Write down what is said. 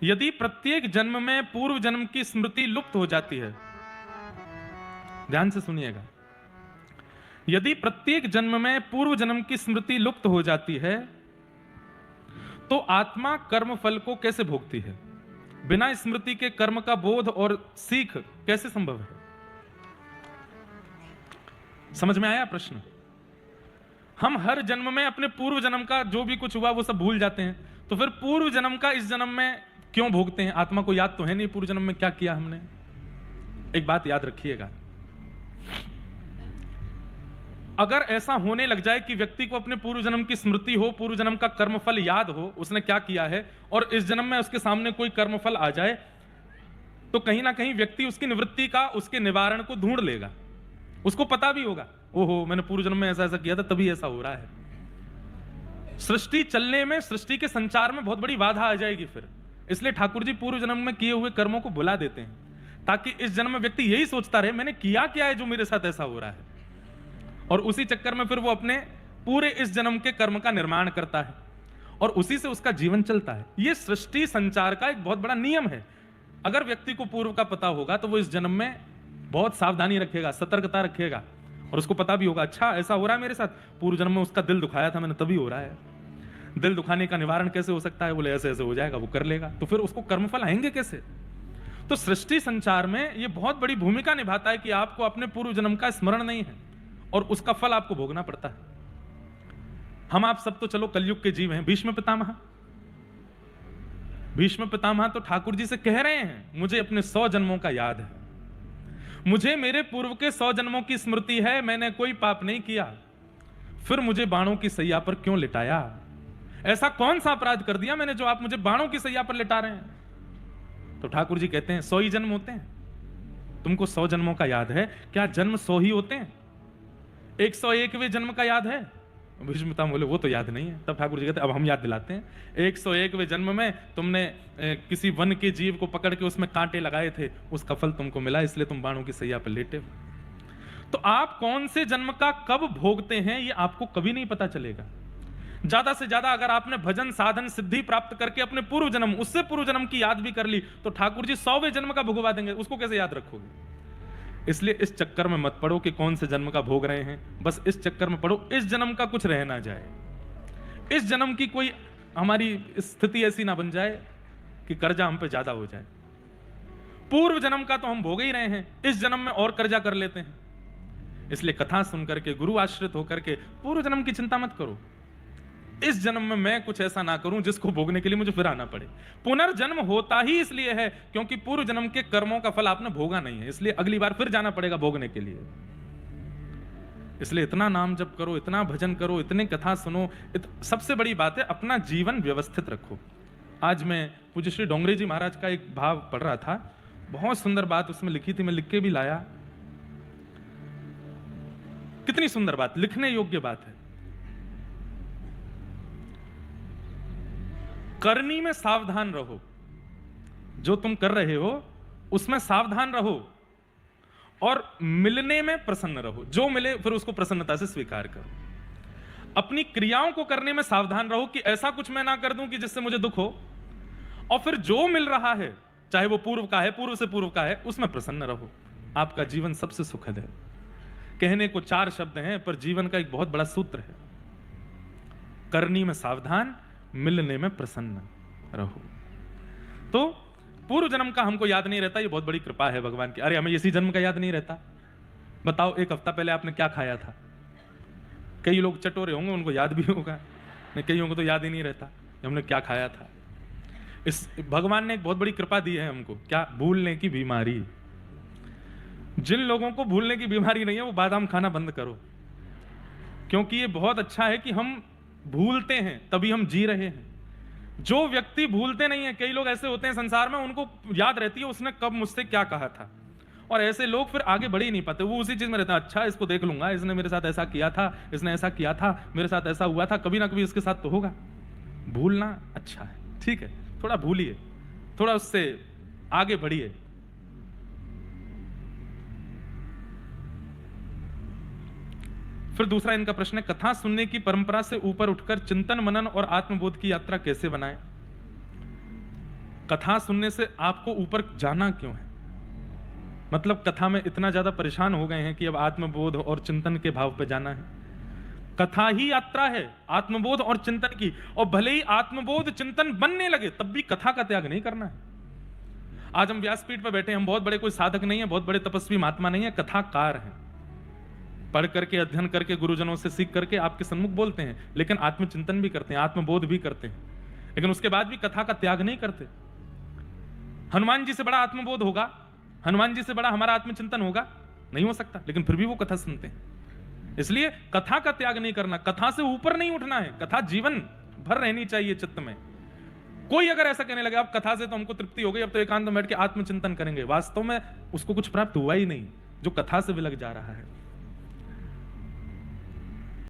यदि प्रत्येक जन्म में पूर्व जन्म की स्मृति लुप्त हो जाती है, ध्यान से सुनिएगा, यदि प्रत्येक जन्म में पूर्व जन्म की स्मृति लुप्त हो जाती है तो आत्मा कर्म फल को कैसे भोगती है? बिना स्मृति के कर्म का बोध और सीख कैसे संभव है? समझ में आया प्रश्न? हम हर जन्म में अपने पूर्व जन्म का जो भी कुछ हुआ वो सब भूल जाते हैं, तो फिर पूर्व जन्म का इस जन्म में क्यों भोगते हैं? आत्मा को याद तो है नहीं पूर्व जन्म में क्या किया हमने। एक बात याद रखिएगा, अगर ऐसा होने लग जाए कि व्यक्ति को अपने पूर्व जन्म की स्मृति हो, पूर्व जन्म का कर्मफल याद हो, उसने क्या किया है, और इस जन्म में उसके सामने कोई कर्मफल आ जाए, तो कहीं ना कहीं व्यक्ति उसकी निवृत्ति का, उसके निवारण को ढूंढ लेगा। उसको पता भी होगा, ओहो मैंने पूर्व जन्म में ऐसा ऐसा किया था तभी ऐसा हो रहा है। सृष्टि चलने में, सृष्टि के संचार में बहुत बड़ी बाधा आ जाएगी फिर। इसलिए ठाकुर जी पूर्व जन्म में किए हुए कर्मों को भुला देते हैं, ताकि इस जन्म में व्यक्ति यही सोचता रहे मैंने किया क्या है जो मेरे साथ ऐसा हो रहा है, और उसी चक्कर में फिर वो अपने पूरे इस जन्म के कर्म का निर्माण करता है और उसी से उसका जीवन चलता है। ये सृष्टि संचार का एक बहुत बड़ा नियम है। अगर व्यक्ति को पूर्व का पता होगा तो वो इस जन्म में बहुत सावधानी रखेगा, सतर्कता रखेगा, और उसको पता भी होगा अच्छा ऐसा हो रहा है मेरे साथ, पूर्व जन्म में उसका दिल दुखाया था मैंने तभी हो रहा है। दिल दुखाने का निवारण कैसे हो सकता है? बोले ऐसे ऐसे हो जाएगा, वो कर लेगा। तो फिर उसको कर्मफल आएंगे कैसे? तो सृष्टि संचार में ये बहुत बड़ी भूमिका निभाता है कि आपको अपने पूर्व जन्म का स्मरण नहीं है और उसका फल आपको भोगना पड़ता है। हम आप सब तो चलो कलयुग के जीव हैं। भीष्म पितामह, भीष्म पितामह तो ठाकुर जी से कह रहे हैं मुझे अपने 100 जन्मों का याद है, मुझे मेरे पूर्व के 100 जन्मों की स्मृति है, मैंने कोई पाप नहीं किया, फिर मुझे बाणों की सैया पर क्यों लिटाया? ऐसा कौन सा अपराध कर दिया मैंने जो आप मुझे बाणों की सैया पर लिटा रहे हैं? तो ठाकुर जी कहते हैं 100 ही जन्म होते हैं, तुमको 100 जन्मों का याद है क्या? जन्म 100 ही होते हैं? 101वें जन्म का याद है? भीष्म पितामह बोले वो तो याद नहीं है। तब ठाकुर जी कहते अब हम याद दिलाते हैं, 101वें जन्म में तुमने किसी वन के जीव को पकड़ के उसमें कांटे लगाए थे, उसका फल तुमको मिला, इसलिए तुम बाणों की सैया पर लेटे हो। तो आप कौन से जन्म का कब भोगते हैं ये आपको कभी नहीं पता चलेगा। ज्यादा से ज्यादा अगर आपने भजन साधन सिद्धि प्राप्त करके अपने पूर्व जन्म, उससे पूर्व जन्म की याद भी कर ली तो ठाकुर जी 100वें जन्म का भुगवा देंगे, उसको कैसे याद रखोगे? इसलिए इस चक्कर में मत पड़ो कि कौन से जन्म का भोग रहे हैं, बस इस चक्कर में पड़ो इस जन्म का कुछ रह ना जाए, इस जन्म की कोई हमारी स्थिति ऐसी ना बन जाए कि कर्जा हम पे ज्यादा हो जाए। पूर्व जन्म का तो हम भोग ही रहे हैं, इस जन्म में और कर्जा कर लेते हैं। इसलिए कथा सुन करके, गुरु आश्रित होकर के पूर्व जन्म की चिंता मत करो, इस जन्म में मैं कुछ ऐसा ना करूं जिसको भोगने के लिए मुझे फिर आना पड़े। पुनर्जन्म होता ही इसलिए है क्योंकि पूर्व जन्म के कर्मों का फल आपने भोगा नहीं है, इसलिए अगली बार फिर जाना पड़ेगा भोगने के लिए। इसलिए इतना नाम जप करो, इतना भजन करो, इतने कथा सुनो। सबसे बड़ी बात है अपना जीवन व्यवस्थित रखो। आज मैं पूज्य श्री डोंगरे जी महाराज का एक भाव पढ़ रहा था, बहुत सुंदर बात उसमें लिखी थी, मैं लिख के भी लाया। कितनी सुंदर बात, लिखने योग्य बात है। करनी में सावधान रहो, जो तुम कर रहे हो उसमें सावधान रहो, और मिलने में प्रसन्न रहो। जो मिले फिर उसको प्रसन्नता से स्वीकार करो। अपनी क्रियाओं को करने में सावधान रहो कि ऐसा कुछ मैं ना कर दूं कि जिससे मुझे दुख हो, और फिर जो मिल रहा है चाहे वो पूर्व का है, पूर्व से पूर्व का है, उसमें प्रसन्न रहो। आपका जीवन सबसे सुखद है। कहने को 4 शब्द हैं पर जीवन का एक बहुत बड़ा सूत्र है, करनी में सावधान, मिलने में प्रसन्न रहो। तो पूर्व जन्म का हमको याद नहीं रहता, ये बहुत बड़ी कृपा है भगवान की। अरे हमें इसी जन्म का याद नहीं रहता। बताओ 1 हफ्ता पहले आपने क्या खाया था? कई लोग चटोरे होंगे, उनको याद भी होगा, कईयों को तो याद ही नहीं रहता हमने क्या खाया था। इस भगवान ने एक बहुत बड़ी कृपा दी है हमको, क्या? भूलने की बीमारी। जिन लोगों को भूलने की बीमारी नहीं है वो बादाम खाना बंद करो, क्योंकि ये बहुत अच्छा है कि हम भूलते हैं तभी हम जी रहे हैं। जो व्यक्ति भूलते नहीं है, कई लोग ऐसे होते हैं संसार में, उनको याद रहती है उसने कब मुझसे क्या कहा था, और ऐसे लोग फिर आगे बढ़ ही नहीं पाते। वो उसी चीज में रहते हैं, अच्छा इसको देख लूंगा, इसने मेरे साथ ऐसा किया था, इसने ऐसा किया था, मेरे साथ ऐसा हुआ था, कभी ना कभी इसके साथ तो होगा। भूलना अच्छा है, ठीक है, थोड़ा भूलिए, थोड़ा उससे आगे बढ़िए। फिर दूसरा इनका प्रश्न है, कथा सुनने की परंपरा से ऊपर उठकर चिंतन मनन और आत्मबोध की यात्रा कैसे बनाएं? कथा सुनने से आपको ऊपर जाना क्यों है? मतलब कथा में इतना ज्यादा परेशान हो गए हैं कि अब आत्मबोध और चिंतन के भाव पे जाना है। कथा ही यात्रा है आत्मबोध और चिंतन की, और भले ही आत्मबोध चिंतन बनने लगे तब भी कथा का त्याग नहीं करना है। आज हम व्यासपीठ पर बैठे, हम बहुत बड़े कोई साधक नहीं है, बहुत बड़े तपस्वी महात्मा नहीं है, कथाकार हैं। पढ़ करके अध्ययन करके गुरुजनों से सीख करके आपके सन्मुख बोलते हैं, लेकिन आत्मचिंतन भी करते हैं, आत्मबोध भी करते हैं, लेकिन उसके बाद भी कथा का त्याग नहीं करते। हनुमान जी से बड़ा आत्मबोध होगा, हनुमान जी से बड़ा हमारा आत्मचिंतन होगा? नहीं हो सकता, लेकिन फिर भी वो कथा सुनते हैं। इसलिए कथा का त्याग नहीं करना, कथा से ऊपर नहीं उठना है, कथा जीवन भर रहनी चाहिए चित्त में। कोई अगर ऐसा कहने लगे अब कथा से तो हमको तृप्ति हो गई, अब तो एकांत में बैठ के आत्मचिंतन करेंगे, वास्तव में उसको कुछ प्राप्त हुआ ही नहीं जो कथा से भी लग जा रहा है।